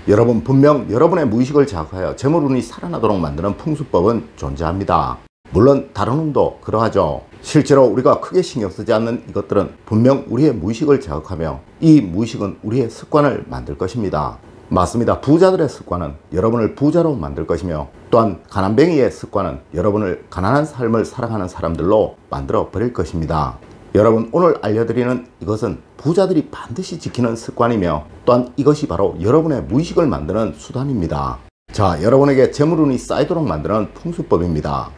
여러분, 분명 여러분의 무의식을 자극하여 재물운이 살아나도록 만드는 풍수법은 존재합니다. 물론 다른 운도 그러하죠. 실제로 우리가 크게 신경 쓰지 않는 이것들은 분명 우리의 무의식을 자극하며 이 무의식은 우리의 습관을 만들 것입니다. 맞습니다. 부자들의 습관은 여러분을 부자로 만들 것이며, 또한 가난뱅이의 습관은 여러분을 가난한 삶을 살아가는 사람들로 만들어 버릴 것입니다. 여러분, 오늘 알려드리는 이것은 부자들이 반드시 지키는 습관이며, 또한 이것이 바로 여러분의 무의식을 만드는 수단입니다. 자, 여러분에게 재물운이 쌓이도록 만드는 풍수법입니다.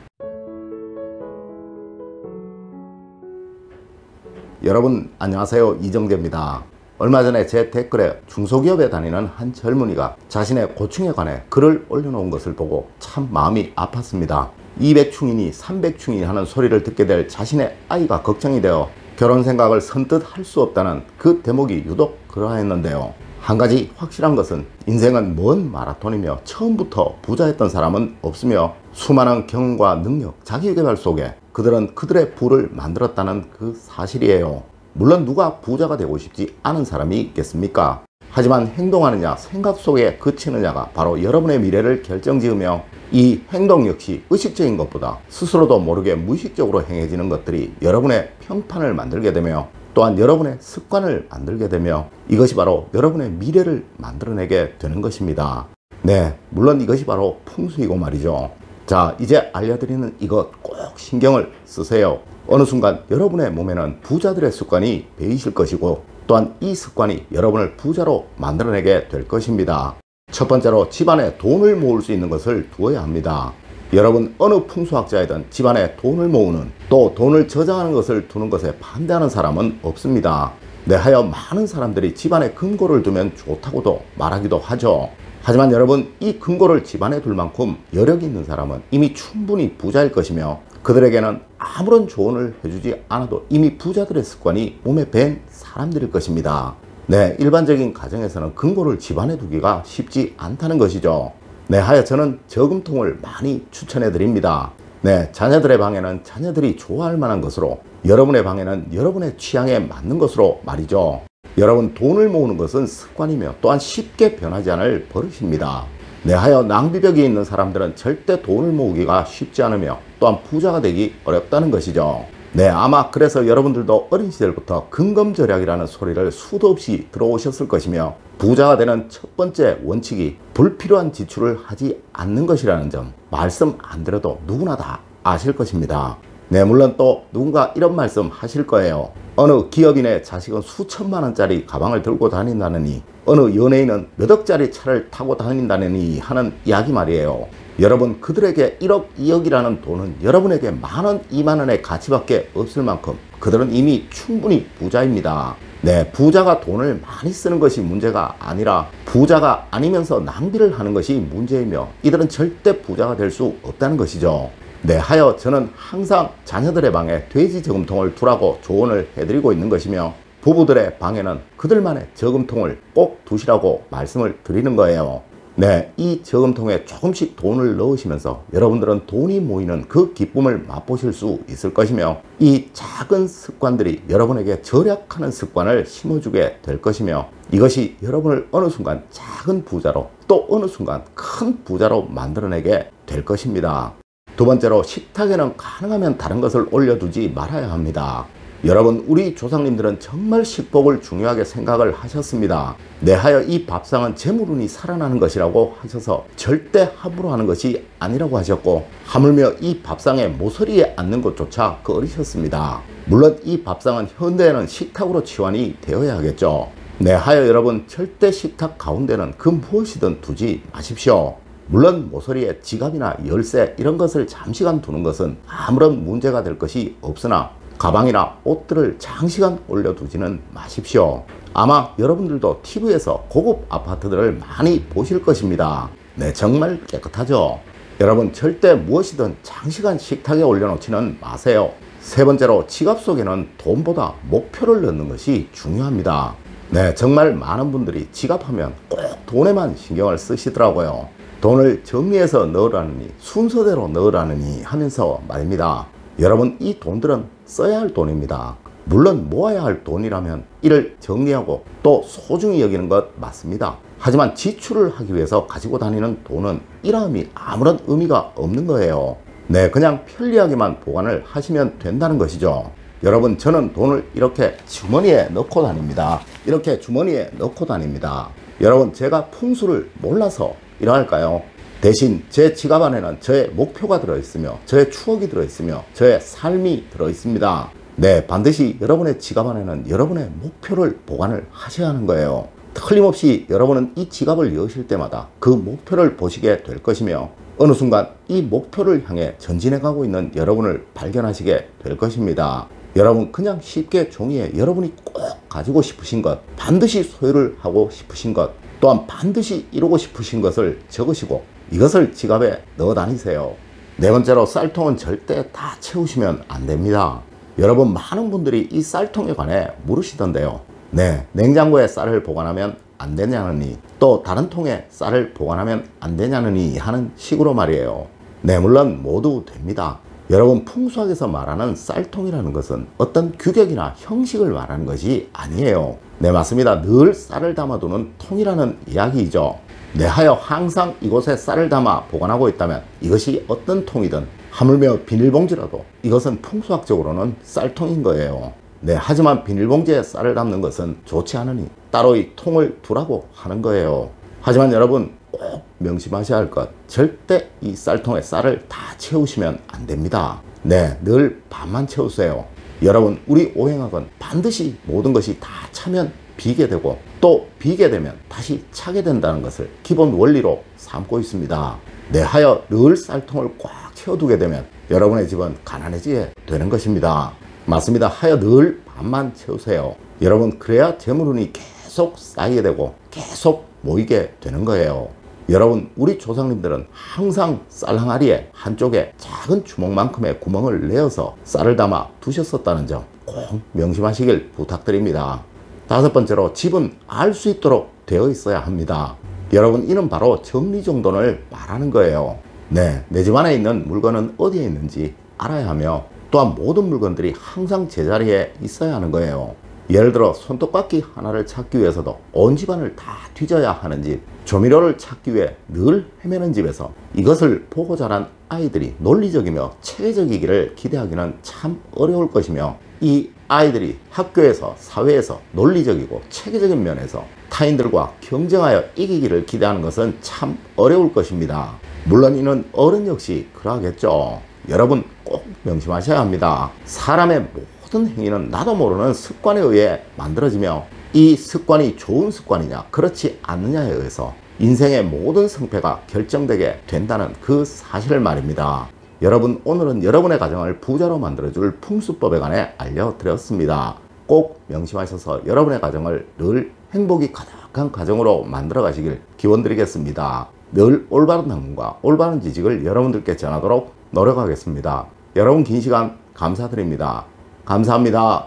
여러분 안녕하세요, 이정재입니다. 얼마 전에 제 댓글에 중소기업에 다니는 한 젊은이가 자신의 고충에 관해 글을 올려놓은 것을 보고 참 마음이 아팠습니다. 200충이니 300충이니 하는 소리를 듣게 될 자신의 아이가 걱정이 되어 결혼 생각을 선뜻 할 수 없다는 그 대목이 유독 그러하였는데요. 한 가지 확실한 것은 인생은 먼 마라톤이며 처음부터 부자였던 사람은 없으며, 수많은 경험과 능력, 자기개발 속에 그들은 그들의 부를 만들었다는 그 사실이에요. 물론 누가 부자가 되고 싶지 않은 사람이 있겠습니까? 하지만 행동하느냐 생각 속에 그치느냐가 바로 여러분의 미래를 결정지으며, 이 행동 역시 의식적인 것보다 스스로도 모르게 무의식적으로 행해지는 것들이 여러분의 평판을 만들게 되며, 또한 여러분의 습관을 만들게 되며, 이것이 바로 여러분의 미래를 만들어내게 되는 것입니다. 네, 물론 이것이 바로 풍수이고 말이죠. 자, 이제 알려드리는 이것 꼭 신경을 쓰세요. 어느 순간 여러분의 몸에는 부자들의 습관이 배이실 것이고, 또한 이 습관이 여러분을 부자로 만들어내게 될 것입니다. 첫 번째로, 집안에 돈을 모을 수 있는 것을 두어야 합니다. 여러분, 어느 풍수학자이든 집안에 돈을 모으는, 또 돈을 저장하는 것을 두는 것에 반대하는 사람은 없습니다. 네, 하여 많은 사람들이 집안에 금고를 두면 좋다고도 말하기도 하죠. 하지만 여러분, 이 금고를 집안에 둘 만큼 여력이 있는 사람은 이미 충분히 부자일 것이며, 그들에게는 아무런 조언을 해주지 않아도 이미 부자들의 습관이 몸에 밴 사람들일 것입니다. 네, 일반적인 가정에서는 금고를 집안에 두기가 쉽지 않다는 것이죠. 네, 하여 저는 저금통을 많이 추천해 드립니다. 네, 자녀들의 방에는 자녀들이 좋아할 만한 것으로, 여러분의 방에는 여러분의 취향에 맞는 것으로 말이죠. 여러분, 돈을 모으는 것은 습관이며 또한 쉽게 변하지 않을 버릇입니다. 네, 하여 낭비벽이 있는 사람들은 절대 돈을 모으기가 쉽지 않으며, 또한 부자가 되기 어렵다는 것이죠. 네, 아마 그래서 여러분들도 어린 시절부터 근검절약이라는 소리를 수도 없이 들어오셨을 것이며, 부자가 되는 첫 번째 원칙이 불필요한 지출을 하지 않는 것이라는 점, 말씀 안 드려도 누구나 다 아실 것입니다. 네, 물론 또 누군가 이런 말씀 하실 거예요. 어느 기업인의 자식은 수천만 원짜리 가방을 들고 다닌다느니, 어느 연예인은 몇 억짜리 차를 타고 다닌다느니 하는 이야기 말이에요. 여러분, 그들에게 1억, 2억이라는 돈은 여러분에게 만원, 2만원의 가치밖에 없을 만큼 그들은 이미 충분히 부자입니다. 네, 부자가 돈을 많이 쓰는 것이 문제가 아니라 부자가 아니면서 낭비를 하는 것이 문제이며, 이들은 절대 부자가 될 수 없다는 것이죠. 네, 하여 저는 항상 자녀들의 방에 돼지 저금통을 두라고 조언을 해드리고 있는 것이며, 부부들의 방에는 그들만의 저금통을 꼭 두시라고 말씀을 드리는 거예요. 네, 이 저금통에 조금씩 돈을 넣으시면서 여러분들은 돈이 모이는 그 기쁨을 맛보실 수 있을 것이며, 이 작은 습관들이 여러분에게 절약하는 습관을 심어주게 될 것이며, 이것이 여러분을 어느 순간 작은 부자로, 또 어느 순간 큰 부자로 만들어내게 될 것입니다. 두 번째로, 식탁에는 가능하면 다른 것을 올려두지 말아야 합니다. 여러분, 우리 조상님들은 정말 식복을 중요하게 생각을 하셨습니다. 네, 하여 이 밥상은 재물운이 살아나는 것이라고 하셔서 절대 함부로 하는 것이 아니라고 하셨고, 하물며 이 밥상에 모서리에 앉는 것조차 거르셨습니다. 물론 이 밥상은 현대에는 식탁으로 치환이 되어야 하겠죠. 네, 하여 여러분, 절대 식탁 가운데는 그 무엇이든 두지 마십시오. 물론 모서리에 지갑이나 열쇠 이런 것을 잠시간 두는 것은 아무런 문제가 될 것이 없으나, 가방이나 옷들을 장시간 올려두지는 마십시오. 아마 여러분들도 TV에서 고급 아파트들을 많이 보실 것입니다. 네, 정말 깨끗하죠. 여러분, 절대 무엇이든 장시간 식탁에 올려놓지는 마세요. 세 번째로, 지갑 속에는 돈보다 목표를 넣는 것이 중요합니다. 네, 정말 많은 분들이 지갑하면 꼭 돈에만 신경을 쓰시더라고요. 돈을 정리해서 넣으라느니, 순서대로 넣으라느니 하면서 말입니다. 여러분, 이 돈들은 써야 할 돈입니다. 물론 모아야 할 돈이라면 이를 정리하고 또 소중히 여기는 것 맞습니다. 하지만 지출을 하기 위해서 가지고 다니는 돈은 이러함이 아무런 의미가 없는 거예요. 네, 그냥 편리하게만 보관을 하시면 된다는 것이죠. 여러분, 저는 돈을 이렇게 주머니에 넣고 다닙니다. 이렇게 주머니에 넣고 다닙니다. 여러분, 제가 풍수를 몰라서 이러할까요? 대신 제 지갑 안에는 저의 목표가 들어있으며 저의 추억이 들어있으며 저의 삶이 들어있습니다. 네, 반드시 여러분의 지갑 안에는 여러분의 목표를 보관을 하셔야 하는 거예요. 틀림없이 여러분은 이 지갑을 여실 때마다 그 목표를 보시게 될 것이며 어느 순간 이 목표를 향해 전진해 가고 있는 여러분을 발견하시게 될 것입니다. 여러분, 그냥 쉽게 종이에 여러분이 꼭 가지고 싶으신 것, 반드시 소유를 하고 싶으신 것, 또한 반드시 이루고 싶으신 것을 적으시고 이것을 지갑에 넣어 다니세요. 네 번째로, 쌀통은 절대 다 채우시면 안 됩니다. 여러분, 많은 분들이 이 쌀통에 관해 물으시던데요. 네, 냉장고에 쌀을 보관하면 안 되냐느니, 또 다른 통에 쌀을 보관하면 안 되냐느니 하는 식으로 말이에요. 네, 물론 모두 됩니다. 여러분, 풍수학에서 말하는 쌀통이라는 것은 어떤 규격이나 형식을 말하는 것이 아니에요. 네, 맞습니다. 늘 쌀을 담아두는 통이라는 이야기이죠. 네, 하여 항상 이곳에 쌀을 담아 보관하고 있다면 이것이 어떤 통이든, 하물며 비닐봉지라도 이것은 풍수학적으로는 쌀통인 거예요. 네, 하지만 비닐봉지에 쌀을 담는 것은 좋지 않으니 따로 이 통을 두라고 하는 거예요. 하지만 여러분, 꼭 명심하셔야 할 것, 절대 이 쌀통에 쌀을 다 채우시면 안 됩니다. 네, 늘 반만 채우세요. 여러분, 우리 오행학은 반드시 모든 것이 다 차면 비게 되고 또 비게 되면 다시 차게 된다는 것을 기본 원리로 삼고 있습니다. 네, 하여 늘 쌀통을 꽉 채워두게 되면 여러분의 집은 가난해지게 되는 것입니다. 맞습니다. 하여 늘 반만 채우세요. 여러분, 그래야 재물운이 계속 쌓이게 되고 계속 모이게 되는 거예요. 여러분, 우리 조상님들은 항상 쌀 항아리에 한쪽에 작은 주먹만큼의 구멍을 내어서 쌀을 담아 두셨었다는 점 꼭 명심하시길 부탁드립니다. 다섯 번째로, 집은 알 수 있도록 되어 있어야 합니다. 여러분, 이는 바로 정리정돈을 말하는 거예요. 네, 내 집 안에 있는 물건은 어디에 있는지 알아야 하며 또한 모든 물건들이 항상 제자리에 있어야 하는 거예요. 예를 들어 손톱깎이 하나를 찾기 위해서도 온 집안을 다 뒤져야 하는 집, 조미료를 찾기 위해 늘 헤매는 집에서 이것을 보고 자란 아이들이 논리적이며 체계적이기를 기대하기는 참 어려울 것이며, 이 아이들이 학교에서 사회에서 논리적이고 체계적인 면에서 타인들과 경쟁하여 이기기를 기대하는 것은 참 어려울 것입니다. 물론 이는 어른 역시 그러하겠죠. 여러분, 꼭 명심하셔야 합니다. 사람의 모든 행위는 나도 모르는 습관에 의해 만들어지며 이 습관이 좋은 습관이냐 그렇지 않느냐에 의해서 인생의 모든 성패가 결정되게 된다는 그 사실을 말입니다. 여러분, 오늘은 여러분의 가정을 부자로 만들어줄 풍수법에 관해 알려드렸습니다. 꼭 명심하셔서 여러분의 가정을 늘 행복이 가득한 가정으로 만들어 가시길 기원드리겠습니다. 늘 올바른 학문과 올바른 지식을 여러분들께 전하도록 노력하겠습니다. 여러분, 긴 시간 감사드립니다. 감사합니다.